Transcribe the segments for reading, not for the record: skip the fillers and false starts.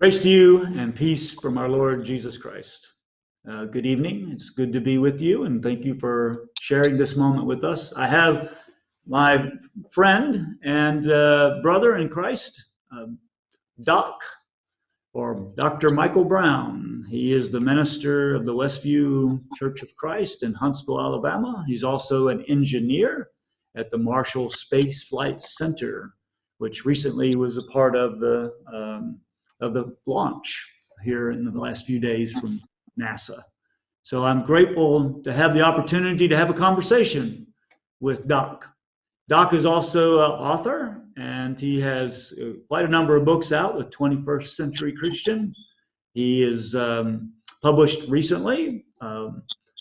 Grace to you and peace from our Lord Jesus Christ. Good evening. It's good to be with you, and thank you for sharing this moment with us. I have my friend and brother in Christ, Doc, or Dr. Michael Brown. He is the minister of the Westview Church of Christ in Huntsville, Alabama. He's also an engineer at the Marshall Space Flight Center, which recently was a part of the launch here in the last few days from NASA. So I'm grateful to have the opportunity to have a conversation with Doc. Doc is also an author, and he has quite a number of books out with 21st Century Christian. He is published recently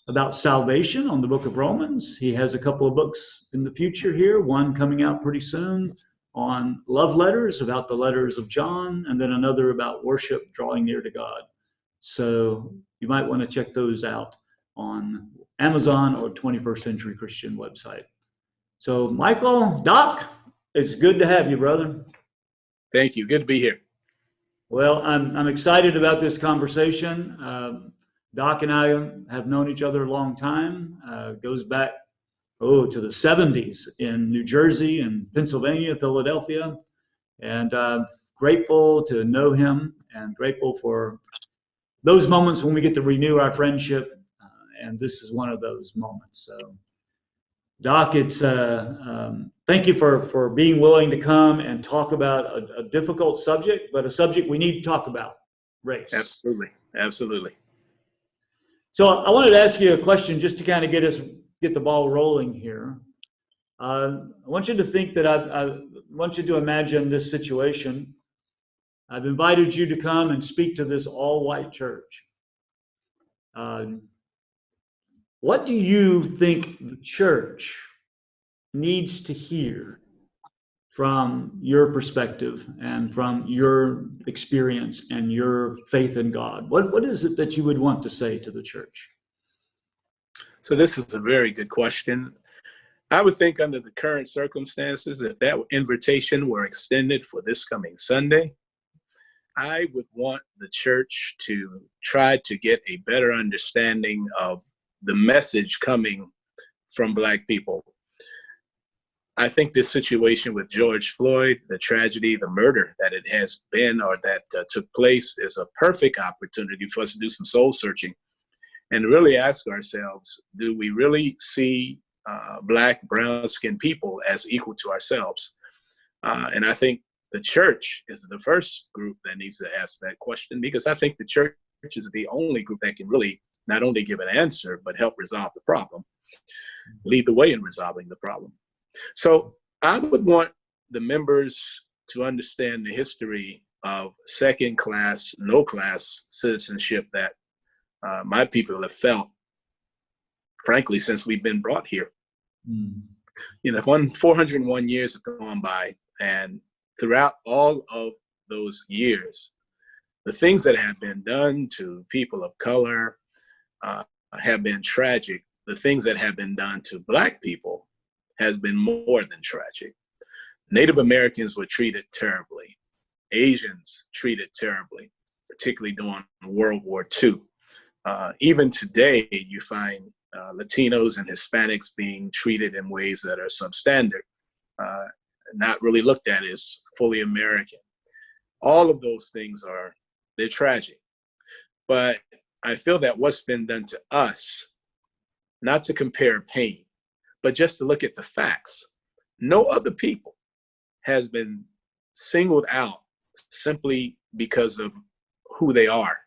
about salvation on the book of Romans. He has a couple of books in the future here, one coming out pretty soon on love letters, about the letters of John, and then another about worship, drawing near to God. So you might want to check those out on Amazon or 21st Century Christian website. So Michael, Doc, it's good to have you, brother. Thank you. Good to be here. Well, I'm excited about this conversation. Doc and I have known each other a long time. Goes back to the 70s in New Jersey and Pennsylvania, Philadelphia. And grateful to know him and grateful for those moments when we get to renew our friendship. And this is one of those moments. So, Doc, it's thank you for being willing to come and talk about a difficult subject, but a subject we need to talk about, race. Absolutely. Absolutely. So I wanted to ask you a question just to kind of get the ball rolling here. I want you to think that I want you to imagine this situation. I've invited you to come and speak to this all-white church. What do you think the church needs to hear from your perspective and from your experience and your faith in God? What is it that you would want to say to the church? So this is a very good question. I would think under the current circumstances, if that invitation were extended for this coming Sunday, I would want the church to try to get a better understanding of the message coming from Black people. I think this situation with George Floyd, the tragedy, the murder that it has been or that took place, is a perfect opportunity for us to do some soul searching and really ask ourselves, do we really see Black, brown-skinned people as equal to ourselves? And I think the church is the first group that needs to ask that question, because I think the church is the only group that can really not only give an answer, but help resolve the problem, lead the way in resolving the problem. So I would want the members to understand the history of second-class, no-class citizenship that my people have felt, frankly, since we've been brought here. You know, 401 years have gone by, and throughout all of those years, the things that have been done to people of color have been tragic. The things that have been done to Black people has been more than tragic. Native Americans were treated terribly. Asians treated terribly, particularly during World War II. Even today, you find Latinos and Hispanics being treated in ways that are substandard, not really looked at as fully American. All of those things they're tragic. But I feel that what's been done to us, not to compare pain, but just to look at the facts, no other people has been singled out simply because of who they are,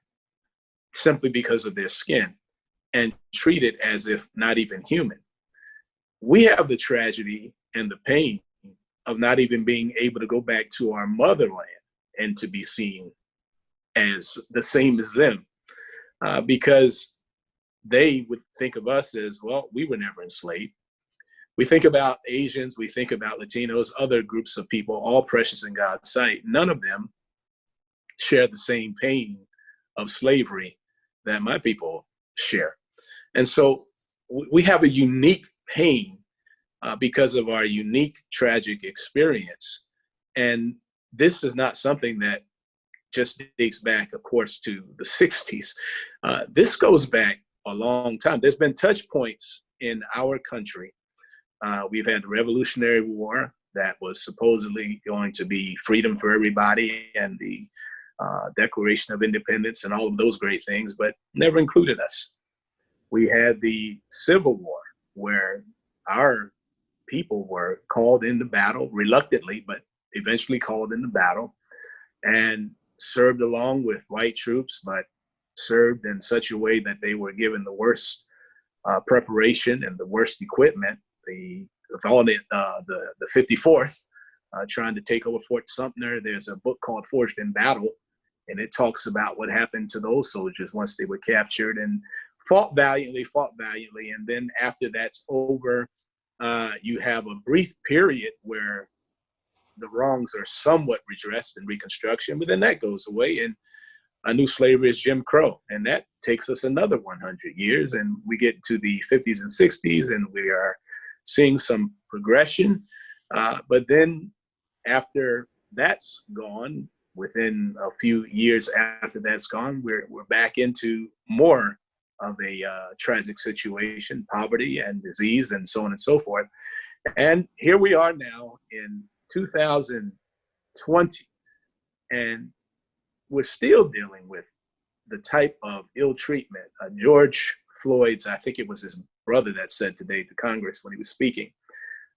simply because of their skin, and treated as if not even human. We have the tragedy and the pain of not even being able to go back to our motherland and to be seen as the same as them, because they would think of us as, well, we were never enslaved. We think about Asians, we think about Latinos, other groups of people, all precious in God's sight. None of them share the same pain of slavery that my people share. And so we have a unique pain because of our unique tragic experience. And this is not something that just dates back, of course, to the 60s. This goes back a long time. There's been touch points in our country. We've had the Revolutionary War that was supposedly going to be freedom for everybody, and the Declaration of Independence and all of those great things, but never included us. We had the Civil War, where our people were called into battle reluctantly, but eventually called into battle and served along with white troops, but served in such a way that they were given the worst preparation and the worst equipment. The 54th trying to take over Fort Sumter. There's a book called Forged in Battle, and it talks about what happened to those soldiers once they were captured, and fought valiantly. And then after that's over, you have a brief period where the wrongs are somewhat redressed in Reconstruction, but then that goes away, and a new slavery is Jim Crow. And that takes us another 100 years, and we get to the 50s and 60s, and we are seeing some progression. But then after that's gone, within a few years after that's gone, we're back into more of a tragic situation, poverty and disease and so on and so forth. And here we are now in 2020, and we're still dealing with the type of ill treatment. George Floyd's, I think it was his brother that said today to Congress when he was speaking,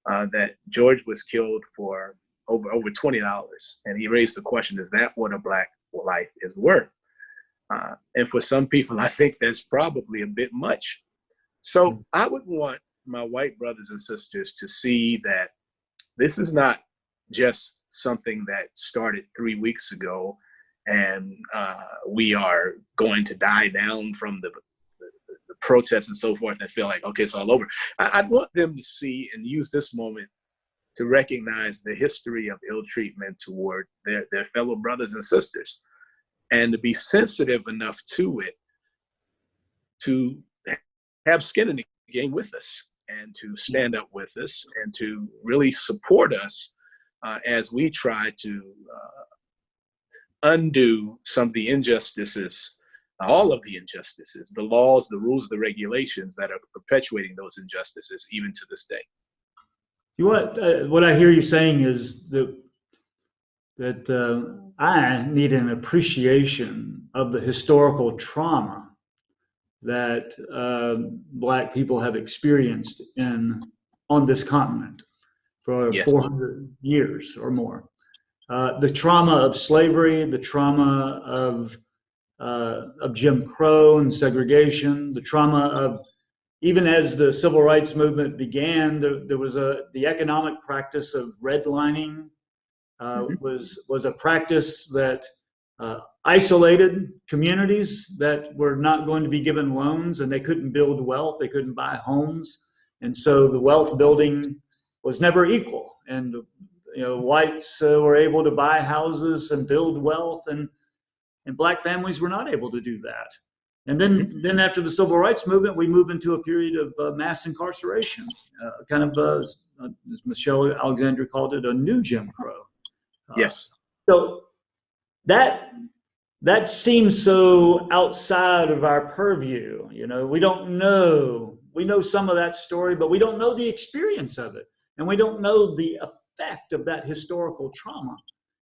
that George was killed for over $20. And he raised the question, is that what a Black life is worth? And for some people, I think that's probably a bit much. So I would want my white brothers and sisters to see that this is not just something that started 3 weeks ago, and we are going to die down from the protests and so forth and feel like, okay, it's all over. I'd want them to see and use this moment to recognize the history of ill treatment toward their fellow brothers and sisters, and to be sensitive enough to it to have skin in the game with us, and to stand up with us, and to really support us as we try to undo some of the injustices, all of the injustices, the laws, the rules, the regulations that are perpetuating those injustices even to this day. What I hear you saying is that I need an appreciation of the historical trauma that Black people have experienced on this continent for 400 years or more. The trauma of slavery, the trauma of Jim Crow and segregation, the trauma of, even as the civil rights movement began, there was the economic practice of redlining was a practice that isolated communities that were not going to be given loans, and they couldn't build wealth, they couldn't buy homes, and so the wealth building was never equal. And whites were able to buy houses and build wealth, and Black families were not able to do that. And then after the civil rights movement, we move into a period of mass incarceration, kind of, as Michelle Alexandra called it, a new Jim Crow. Yes. So that seems so outside of our purview. We don't know. We know some of that story, but we don't know the experience of it, and we don't know the effect of that historical trauma.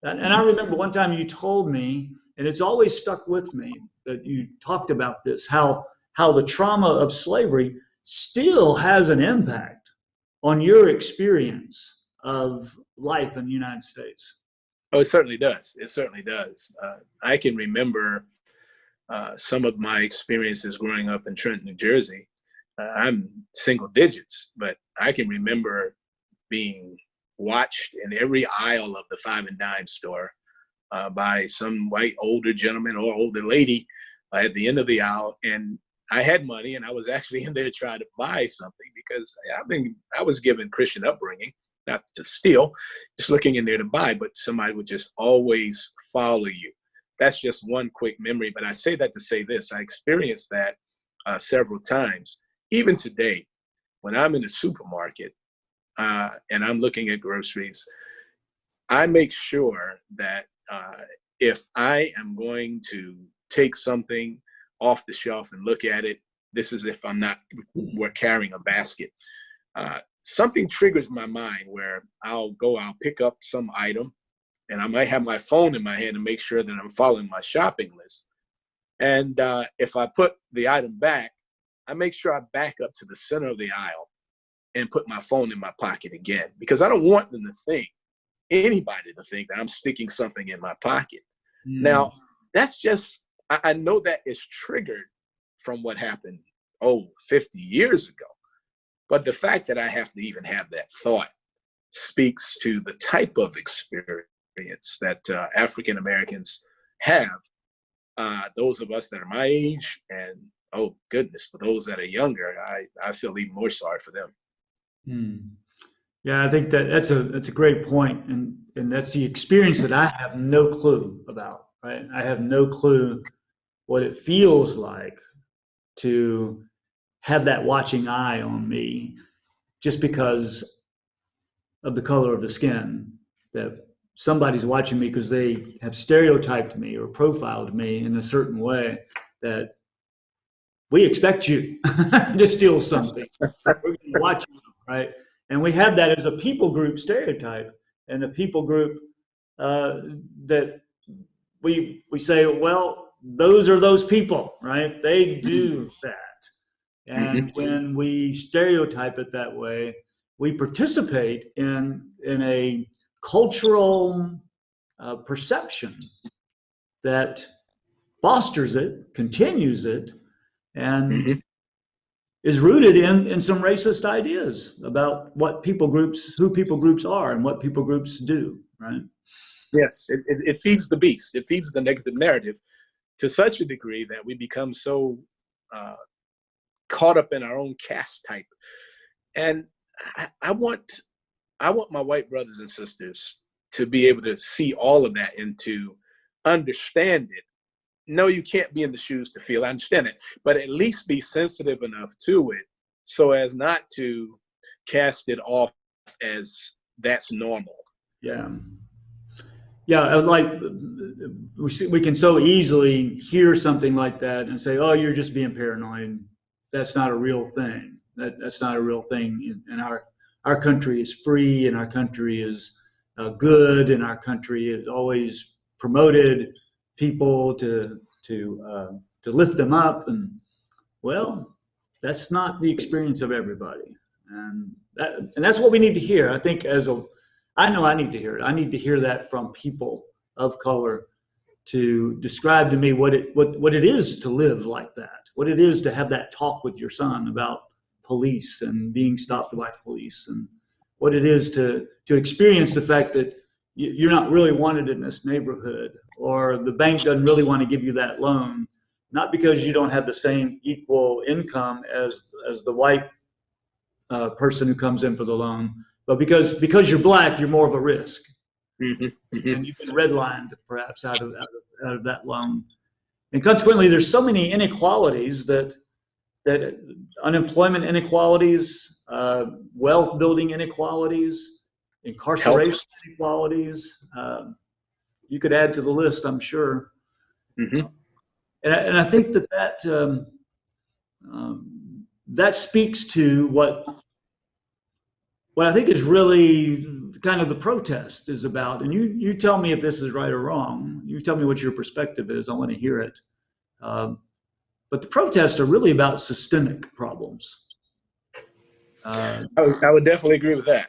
And I remember one time you told me, and it's always stuck with me, that you talked about this, how the trauma of slavery still has an impact on your experience of life in the United States. Oh, it certainly does. It certainly does. I can remember some of my experiences growing up in Trenton, New Jersey. I'm single digits, but I can remember being watched in every aisle of the 5 and dime store by some white older gentleman or older lady at the end of the aisle. And I had money, and I was actually in there trying to buy something because I was given Christian upbringing, not to steal, just looking in there to buy, but somebody would just always follow you. That's just one quick memory, but I say that to say this. I experienced that several times. Even today, when I'm in the supermarket and I'm looking at groceries, I make sure that if I am going to take something off the shelf and look at it, this is if we're carrying a basket. Something triggers my mind where I'll pick up some item, and I might have my phone in my hand to make sure that I'm following my shopping list. And if I put the item back, I make sure I back up to the center of the aisle and put my phone in my pocket again, because I don't want anybody to think that I'm sticking something in my pocket. Now, that's just, I know that is triggered from what happened, 50 years ago. But the fact that I have to even have that thought speaks to the type of experience that African Americans have. Those of us that are my age, and oh goodness, for those that are younger, I feel even more sorry for them. Yeah, I think that's a great point, and that's the experience that I have no clue about. Right, I have no clue what it feels like to have that watching eye on me, just because of the color of the skin. That somebody's watching me because they have stereotyped me or profiled me in a certain way, that we expect you to steal something. We're going to watch you, right? And we have that as a people group stereotype, and a people group that we say, well, those are those people, right? They do that. And when we stereotype it that way, we participate in a cultural perception that fosters it, continues it, and is rooted in some racist ideas about who people groups are and what people groups do, right? Yes, it feeds the beast. It feeds the negative narrative to such a degree that we become so caught up in our own caste type. And I want my white brothers and sisters to be able to see all of that and to understand it. No, you can't be in the shoes to feel. I understand it, but at least be sensitive enough to it so as not to cast it off as that's normal. Yeah. Yeah, like we can so easily hear something like that and say, "Oh, you're just being paranoid." That's not a real thing. That's not a real thing. And our country is free, and our country is good, and our country has always promoted people to lift them up. And well, that's not the experience of everybody, and that's what we need to hear. I think I know I need to hear it. I need to hear that from people of color to describe to me what it is to live like that, what it is to have that talk with your son about police and being stopped by police, and what it is to experience the fact that you're not really wanted in this neighborhood, or the bank doesn't really want to give you that loan, not because you don't have the same equal income as the white person who comes in for the loan, but because you're black, you're more of a risk. And you've been redlined perhaps out of that loan. And consequently, there's so many inequalities that unemployment inequalities, wealth building inequalities, incarceration inequalities. You could add to the list, I'm sure. And I think that speaks to what I think is really kind of the protest is about. And you tell me if this is right or wrong. You tell me what your perspective is. I want to hear it. But the protests are really about systemic problems. I would definitely agree with that.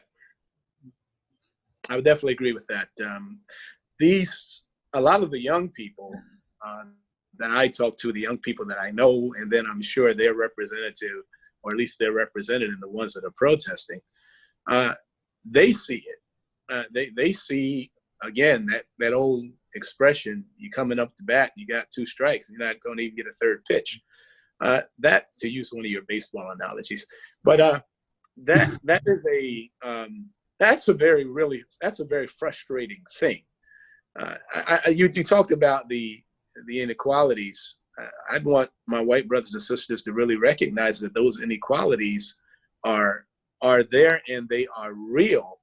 I would definitely agree with that. A lot of the young people that I talk to, the young people that I know, and then I'm sure they're representative, or at least they're represented in the ones that are protesting. They see it. They see, again, that old expression, you coming up to bat, you got 2 strikes, you're not going to even get a third pitch. That, to use one of your baseball analogies, but that is that's a very frustrating thing. You talked about the inequalities. I'd want my white brothers and sisters to really recognize that those inequalities are there, and they are real.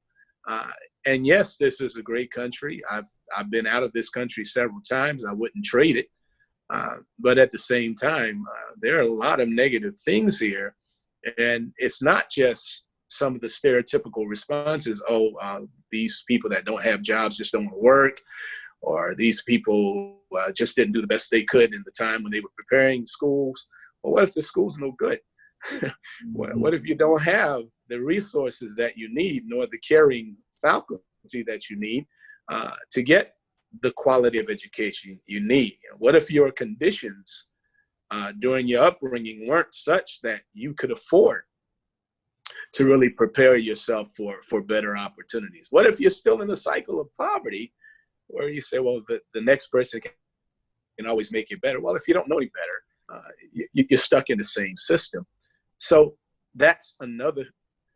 And yes, this is a great country. I've been out of this country several times. I wouldn't trade it. But at the same time, there are a lot of negative things here. And it's not just some of the stereotypical responses. These people that don't have jobs just don't want to work, or these people just didn't do the best they could in the time when they were preparing schools. Well, what if the school's no good? What if you don't have the resources that you need, nor the caring faculty that you need to get the quality of education you need? What if your conditions during your upbringing weren't such that you could afford to really prepare yourself for better opportunities? What if you're still in the cycle of poverty where you say, well, the next person can always make you better? Well, if you don't know any better, you're stuck in the same system. So that's another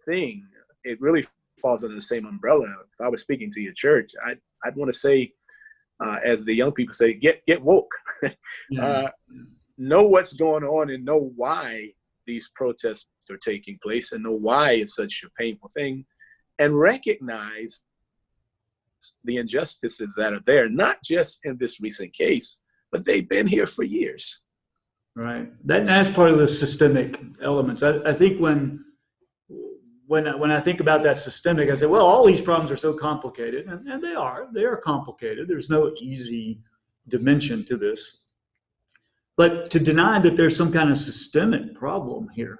thing. It really falls under the same umbrella. If I was speaking to your church, I'd want to say, as the young people say, get woke. Know what's going on and know why these protests are taking place, and know why it's such a painful thing, and recognize the injustices that are there, not just in this recent case, but they've been here for years. Right. That's part of the systemic elements. I think when I think about that systemic, I say, well, all these problems are so complicated, and they are complicated. There's no easy dimension to this. But to deny that there's some kind of systemic problem here,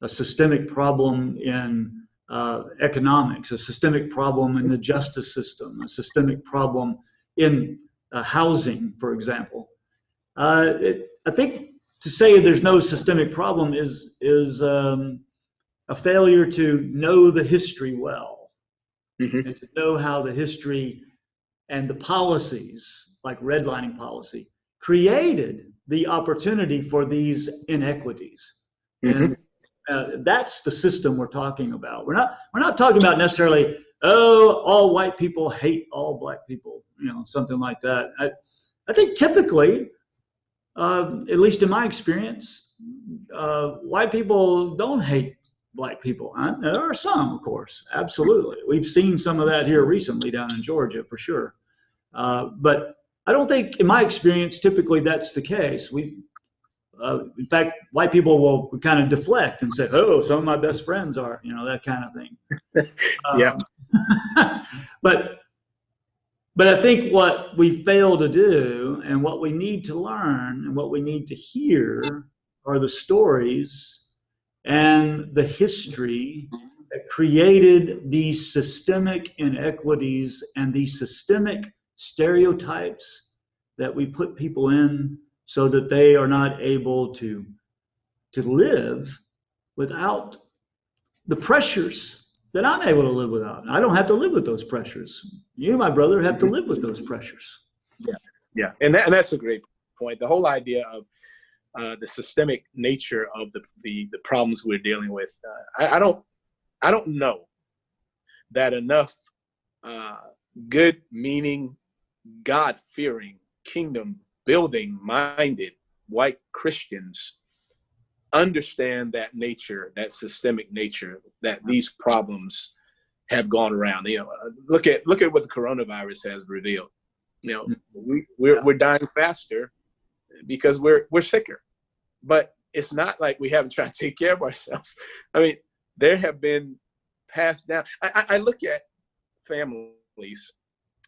a systemic problem in economics, a systemic problem in the justice system, a systemic problem in housing, for example. I think to say there's no systemic problem is a failure to know the history well, and to know how the history and the policies, like redlining policy, created the opportunity for these inequities. And that's the system we're talking about. We're not talking about necessarily, all white people hate all black people, something like that. I think typically, at least in my experience, white people don't hate black people. There are some, of course, absolutely. We've seen some of that here recently down in Georgia, for sure. But I don't think, in my experience, typically that's the case. In fact, white people will kind of deflect and say, "Oh, some of my best friends are," that kind of thing. Yeah. But I think what we fail to do, and what we need to learn, and what we need to hear, are the stories and the history that created these systemic inequities and these systemic stereotypes that we put people in so that they are not able to live without the pressures that I'm able to live without. I don't have to live with those pressures. You, my brother, have to live with those pressures. Yeah. And that's a great point. The whole idea of the systemic nature of the problems we're dealing with. I don't know that enough good, meaning, God-fearing, kingdom-building minded white Christians understand that nature, that systemic nature, that these problems have gone around. Look at what the coronavirus has revealed. We're dying faster because we're sicker. But it's not like we haven't tried to take care of ourselves. I mean, there have been passed down. I look at families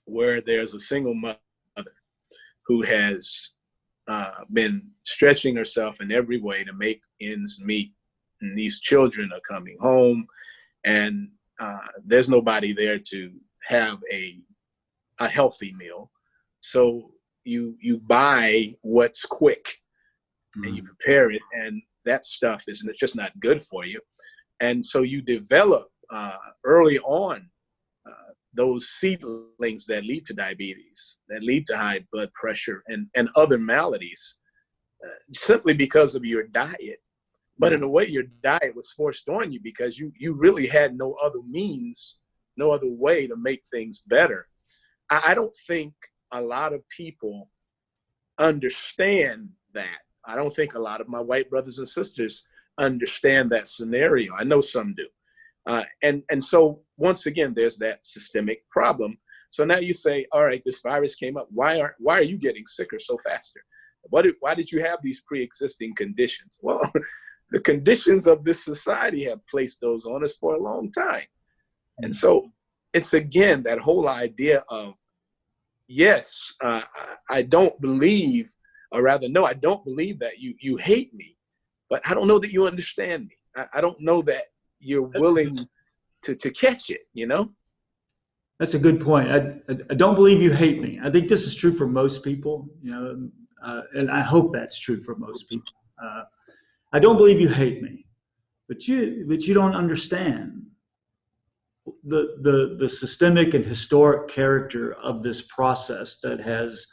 where there's a single mother who has been stretching herself in every way to make ends meet. And these children are coming home, and there's nobody there to have a healthy meal. So you buy what's quick, and you prepare it, and that stuff is just not good for you. And so you develop early on those seedlings that lead to diabetes, that lead to high blood pressure and other maladies, simply because of your diet. But in a way, your diet was forced on you because you really had no other means, no other way to make things better. I don't think a lot of people understand that. I don't think a lot of my white brothers and sisters understand that scenario. I know some do. And so once again, there's that systemic problem. So now you say, all right, this virus came up. Why are you getting sicker so faster? Why did you have these pre-existing conditions? Well, the conditions of this society have placed those on us for a long time. And so it's, again, that whole idea of, yes, I don't believe, or rather, no, I don't believe that you hate me, but I don't know that you understand me. I don't know that you're willing to catch it, you know? That's a good point. I don't believe you hate me. I think this is true for most people, you know, and I hope that's true for most people. I don't believe you hate me, but you don't understand the systemic and historic character of this process that has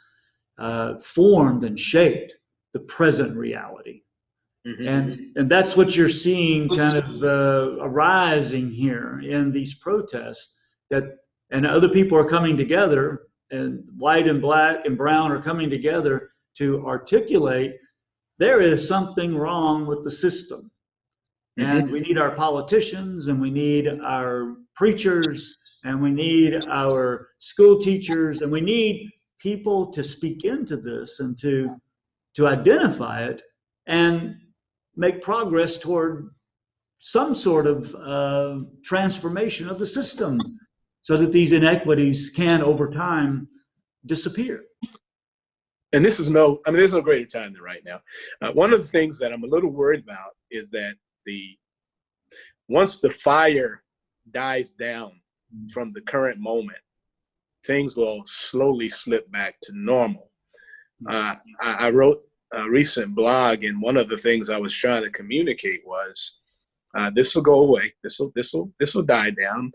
formed and shaped the present reality. Mm-hmm. And that's what you're seeing kind of arising here in these protests, and other people are coming together, and white and black and brown are coming together to articulate there is something wrong with the system. Mm-hmm. And we need our politicians, and we need our preachers, and we need our school teachers, and we need people to speak into this and to identify it and make progress toward some sort of transformation of the system so that these inequities can, over time, disappear. And there's no greater time than right now. One of the things that I'm a little worried about is that once the fire dies down from the current moment, things will slowly slip back to normal. I wrote a recent blog, and one of the things I was trying to communicate was this will go away. This will die down,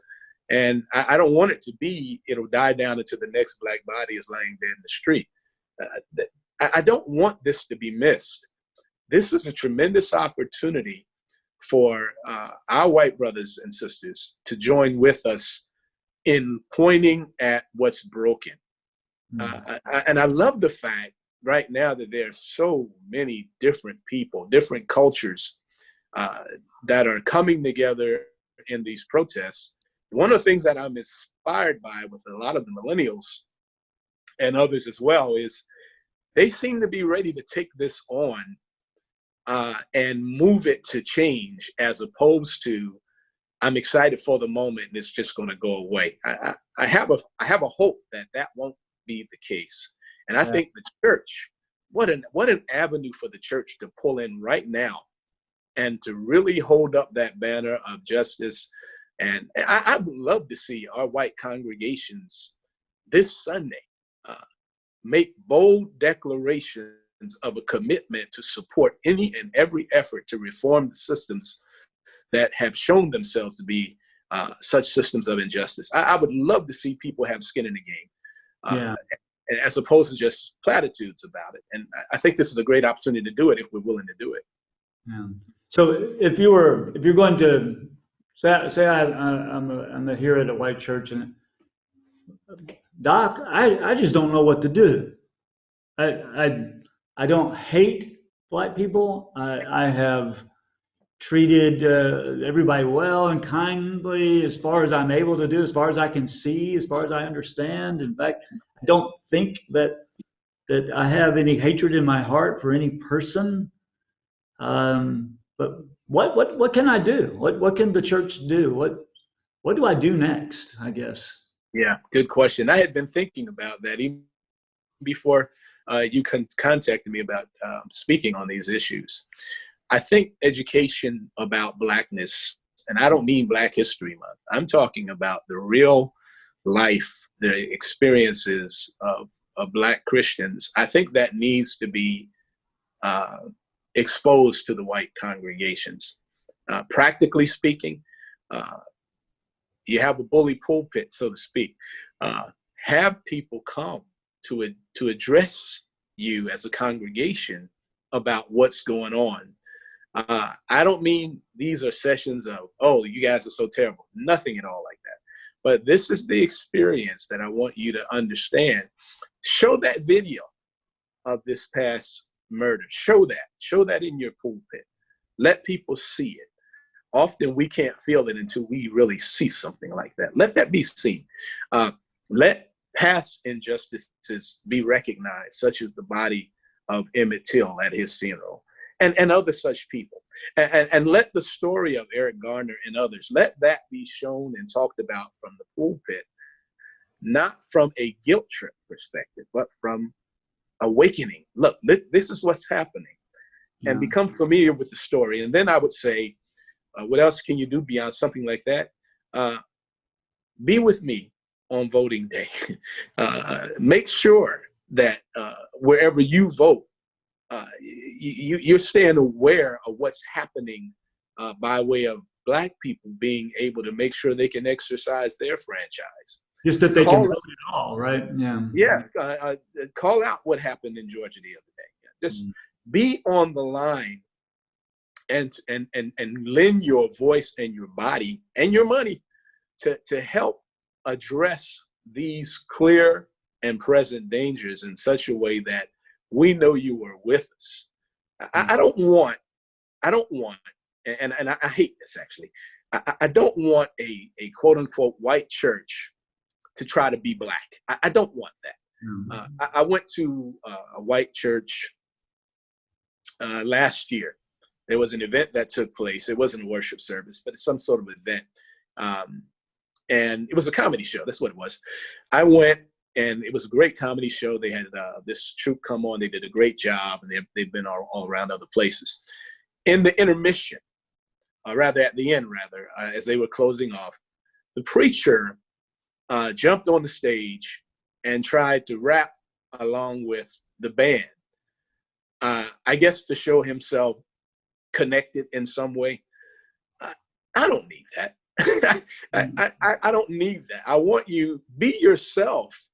and I don't want it to be. It'll die down until the next black body is laying dead in the street. I don't want this to be missed. This is a tremendous opportunity for our white brothers and sisters to join with us in pointing at what's broken. And I love the fact right now that there are so many different people, different cultures that are coming together in these protests. One of the things that I'm inspired by with a lot of the millennials and others as well is they seem to be ready to take this on and move it to change, as opposed to I'm excited for the moment and it's just going to go away. I have a hope that won't be the case. And I think the church, what an avenue for the church to pull in right now and to really hold up that banner of justice. And I would love to see our white congregations this Sunday make bold declarations of a commitment to support any and every effort to reform the systems that have shown themselves to be such systems of injustice. I would love to see people have skin in the game, as opposed to just platitudes about it. And I think this is a great opportunity to do it if we're willing to do it. Yeah. So if you're going to say I'm here at a white church, and Doc, I just don't know what to do. I don't hate black people. I have treated everybody well and kindly as far as I'm able to do, as far as I can see, as far as I understand. In fact, I don't think that I have any hatred in my heart for any person. But what can I do? What can the church do? What do I do next, I guess? Yeah, good question. I had been thinking about that even before you contacted me about speaking on these issues. I think education about Blackness, and I don't mean Black History Month, I'm talking about the real life, the experiences of Black Christians. I think that needs to be exposed to the white congregations. Practically speaking, you have a bully pulpit, so to speak. Have people come to address you as a congregation about what's going on. I don't mean these are sessions of, oh, you guys are so terrible. Nothing at all like that. But this is the experience that I want you to understand. Show that video of this past murder. Show that in your pulpit. Let people see it. often we can't feel it until we really see something like that. Let that be seen. Let past injustices be recognized, such as the body of Emmett Till at his funeral, and other such people. And let the story of Eric Garner and others, let that be shown and talked about from the pulpit, not from a guilt trip perspective, but from awakening. Look, this is what's happening. Yeah. And become familiar with the story. And then I would say, what else can you do beyond something like that? Be with me on voting day. Make sure that wherever you vote, you're staying aware of what's happening by way of Black people being able to make sure they can exercise their franchise. Just that they can vote at all, right? Yeah. Yeah. Call out what happened in Georgia the other day. Just be on the line and lend your voice and your body and your money to help address these clear and present dangers in such a way that we know you are with us. I don't want, and I hate this actually, I don't want a quote unquote white church to try to be Black. I don't want that. I went to a white church last year. There was an event that took place. It wasn't a worship service, but it's some sort of event. And it was a comedy show. That's what it was. I went, and it was a great comedy show. They had this troupe come on. They did a great job, and they've been all around other places. In the intermission, at the end, as they were closing off, the preacher jumped on the stage and tried to rap along with the band. I guess to show himself connected in some way. I don't need that. I don't need that. I want you, be yourself,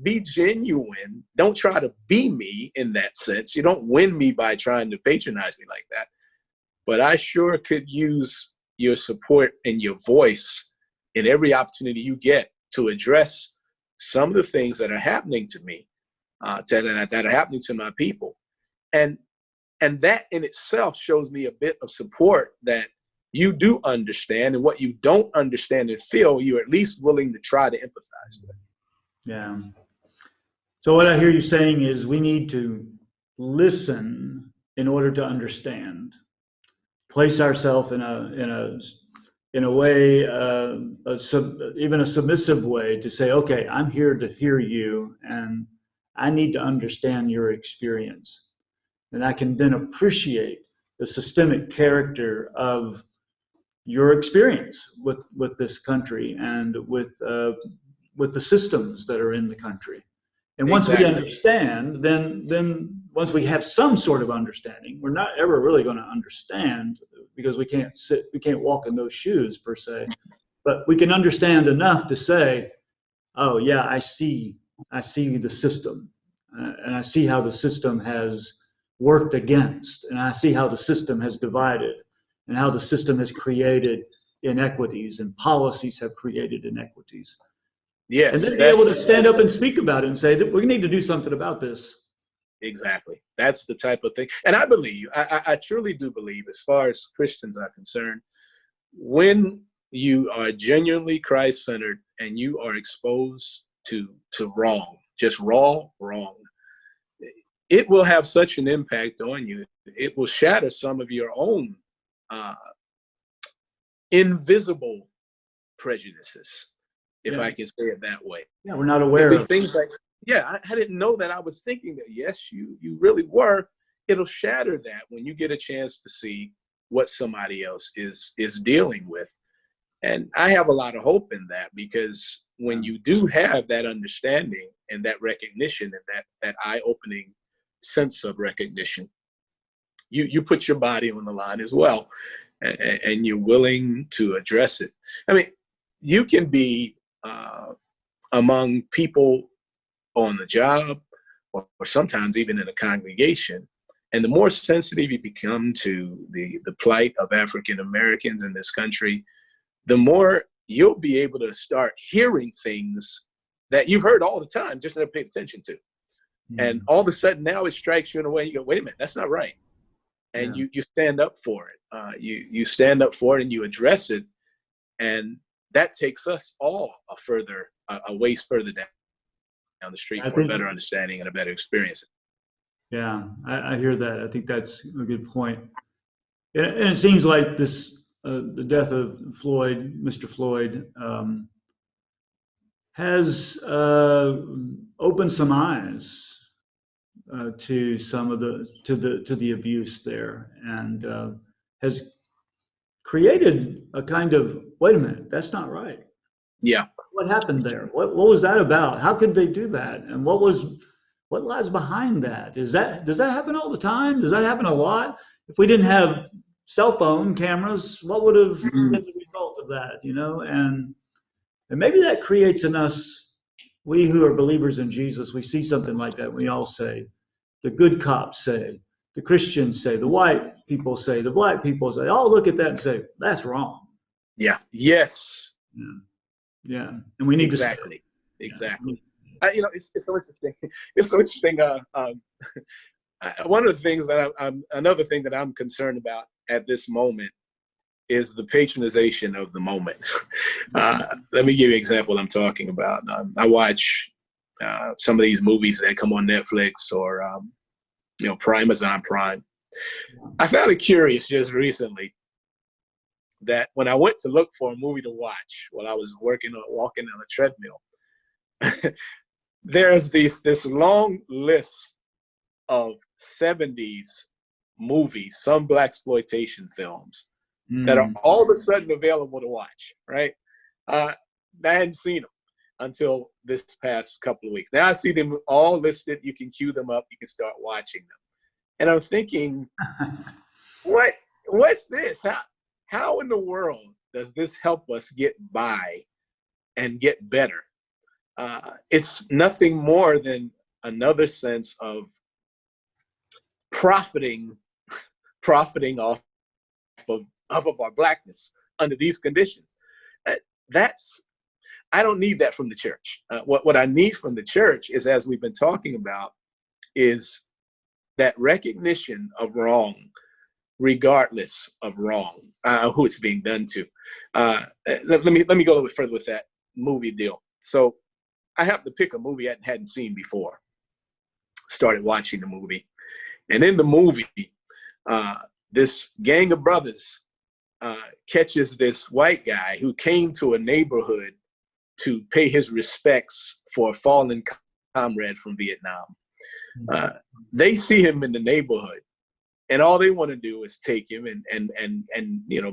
be genuine. Don't try to be me in that sense. You don't win me by trying to patronize me like that. But I sure could use your support and your voice in every opportunity you get to address some of the things that are happening to me, that are happening to my people. And that in itself shows me a bit of support that you do understand, and what you don't understand and feel, you're at least willing to try to empathize with. Yeah. So what I hear you saying is we need to listen in order to understand. Place ourselves in a way, even a submissive way, to say, okay, I'm here to hear you, and I need to understand your experience. And I can then appreciate the systemic character of your experience with this country and with the systems that are in the country. And once we understand, then once we have some sort of understanding, we're not ever really going to understand, because we can't walk in those shoes per se, but we can understand enough to say, oh yeah, I see the system, and I see how the system has worked against, and I see how the system has divided, and how the system has created inequities, and policies have created inequities. Yes. And then be able to stand up and speak about it and say that we need to do something about this. Exactly. That's the type of thing. And I believe, I truly do believe, as far as Christians are concerned, when you are genuinely Christ-centered and you are exposed to wrong, just raw wrong, it will have such an impact on you. It will shatter some of your own invisible prejudices, if I can say it that way. Yeah, we're not aware of things like, yeah, I didn't know that. I was thinking that. Yes, you really were. It'll shatter that when you get a chance to see what somebody else is dealing with. And I have a lot of hope in that, because when you do have that understanding and that recognition and that eye-opening sense of recognition, you put your body on the line as well, and you're willing to address it. I mean, you can be among people on the job, or sometimes even in a congregation, and the more sensitive you become to the plight of African Americans in this country, the more you'll be able to start hearing things that you've heard all the time, just never paid attention to. And all of a sudden now it strikes you in a way, you go, wait a minute, that's not right. and you stand up for it. You stand up for it and you address it, and that takes us all a ways further down the street for a better understanding and a better experience. Yeah, I hear that. I think that's a good point. And it seems like this, the death of Floyd, Mr. Floyd, has opened some eyes to some of the abuse there, and has created a kind of, wait a minute, that's not right. Yeah. What happened there? What was that about? How could they do that? And what lies behind that? Does that happen all the time? Does that happen a lot? If we didn't have cell phone cameras, what would have been the result of that? And maybe that creates in us, we who are believers in Jesus, we see something like that. We all say, the good cops say, the Christians say, the white people say, the black people say, all look at that and say, that's wrong. Yeah. Yes. Yeah. And we need exactly. to Exactly. It's so interesting. It's so interesting. One of the things that another thing that I'm concerned about at this moment is the patronization of the moment. Let me give you an example I'm talking about. I watch some of these movies that come on Netflix or Amazon Prime. I found it curious just recently that when I went to look for a movie to watch while I was walking on a treadmill, there's this long list of 70s movies, some blaxploitation films that are all of a sudden available to watch, right? I hadn't seen them until this past couple of weeks. Now I see them all listed. You can queue them up. You can start watching them. And I'm thinking, what's this? How in the world does this help us get by and get better? It's nothing more than another sense of profiting off of our blackness under these conditions. I don't need that from the church. What I need from the church is, as we've been talking about, is that recognition of wrong, regardless of wrong, who it's being done to. Let me go a little bit further with that movie deal. So I happened to pick a movie I hadn't seen before. Started watching the movie, and in the movie, this gang of brothers catches this white guy who came to a neighborhood to pay his respects for a fallen comrade from Vietnam. They see him in the neighborhood, and all they want to do is take him and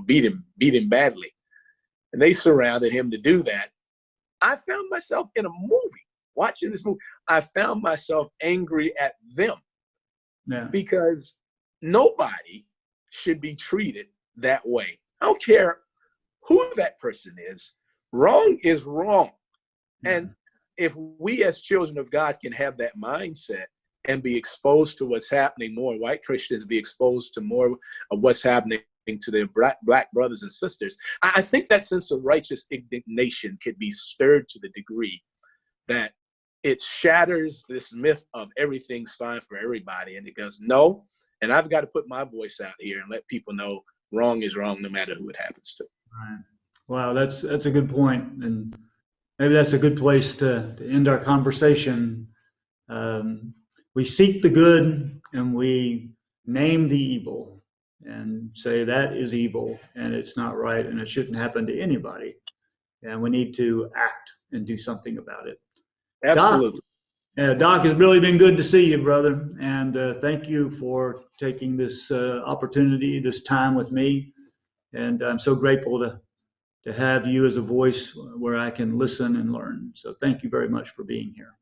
beat him badly. And they surrounded him to do that. I found myself in a movie, watching this movie. I found myself angry at them because nobody should be treated that way. I don't care who that person is. Wrong is wrong. And if we as children of God can have that mindset and be exposed to what's happening more, white Christians be exposed to more of what's happening to their black brothers and sisters, I think that sense of righteous indignation could be stirred to the degree that it shatters this myth of everything's fine for everybody. And it goes, no, and I've got to put my voice out here and let people know wrong is wrong no matter who it happens to. Right. Wow, that's a good point. And maybe that's a good place to end our conversation. We seek the good and we name the evil and say that is evil and it's not right and it shouldn't happen to anybody. And we need to act and do something about it. Absolutely. Doc, it's really been good to see you, brother. And thank you for taking this opportunity, this time with me. And I'm so grateful to have you as a voice where I can listen and learn. So thank you very much for being here.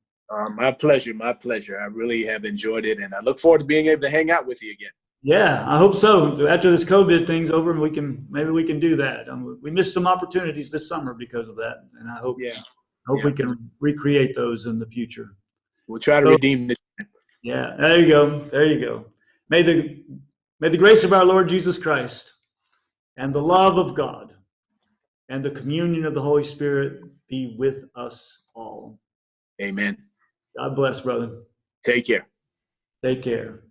My pleasure. My pleasure. I really have enjoyed it. And I look forward to being able to hang out with you again. Yeah, I hope so. After this COVID thing's over, maybe we can do that. We missed some opportunities this summer because of that. And I hope we can recreate those in the future. We'll try to redeem it. Yeah, there you go. There you go. May the grace of our Lord Jesus Christ and the love of God and the communion of the Holy Spirit be with us all. Amen. God bless, brother. Take care. Take care.